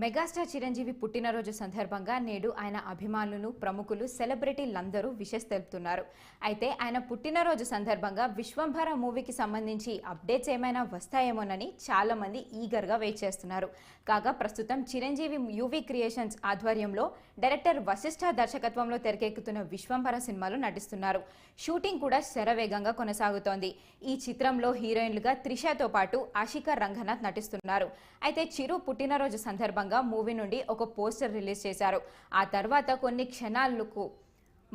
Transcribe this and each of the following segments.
Megastar Chiranjeevi పుట్టినరోజు సందర్భంగా నేడు ఆయన అభిమానులు, ప్రముఖులు, సెలబ్రిటీలందరూ విషెస్ తెలుపుతున్నారు. అయితే ఆయన పుట్టినరోజు సందర్భంగా విశ్వంభర మూవీకి సంబంధించి అప్డేట్స్ ఏమైనా వస్తాయేమోనని చాలా మంది ఈగర్గా వెయిట్ చేస్తున్నారు. కాగా ప్రస్తుతం చిరంజీవి యూవీ క్రియేషన్స్ ఆధ్వర్యంలో డైరెక్టర్ వశిష్ఠ దర్శకత్వంలో తెరకెక్కుతున్న విశ్వంభర సినిమాలో నటిస్తున్నారు. షూటింగ్ కూడా శరవేగంగా కొనసాగుతోంది. ఈ చిత్రంలో హీరోయిన్లుగా త్రిషతో పాటు ఆషికా రంగనాథ్ నటిస్తున్నారు. అయితే చిరు పుట్టినరోజు సందర్భంగా మూవీ నుండి ఒక పోస్టర్ రిలీజ్ చేశారు. ఆ తర్వాత కొన్ని క్షణాలకు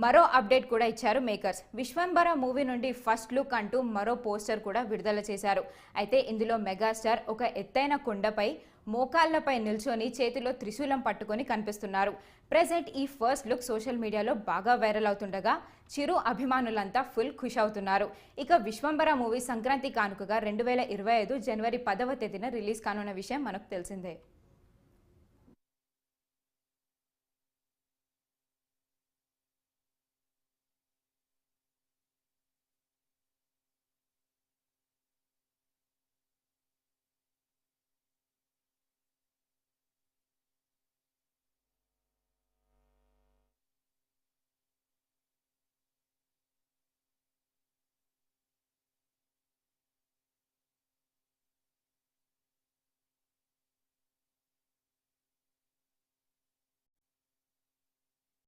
మరో అప్డేట్ కూడా ఇచ్చారు మేకర్స్. విశ్వంభర మూవీ నుండి ఫస్ట్ లుక్ అంటూ మరో పోస్టర్ కూడా విడుదల చేశారు. అయితే ఇందులో మెగాస్టార్ ఒక ఎత్తైన కొండపై మోకాళ్లపై నిల్చొని చేతిలో త్రిశూలం పట్టుకొని కనిపిస్తున్నారు. ప్రెజెంట్ ఈ ఫస్ట్ లుక్ సోషల్ మీడియాలో బాగా వైరల్ అవుతుండగా చిరు అభిమానులంతా ఫుల్ ఖుష్ అవుతున్నారు. ఇక విశ్వంభర మూవీ సంక్రాంతి కానుకగా 2025 జనవరి 10వ తేదీన రిలీజ్ కానున్న విషయం మనకు తెలిసిందే.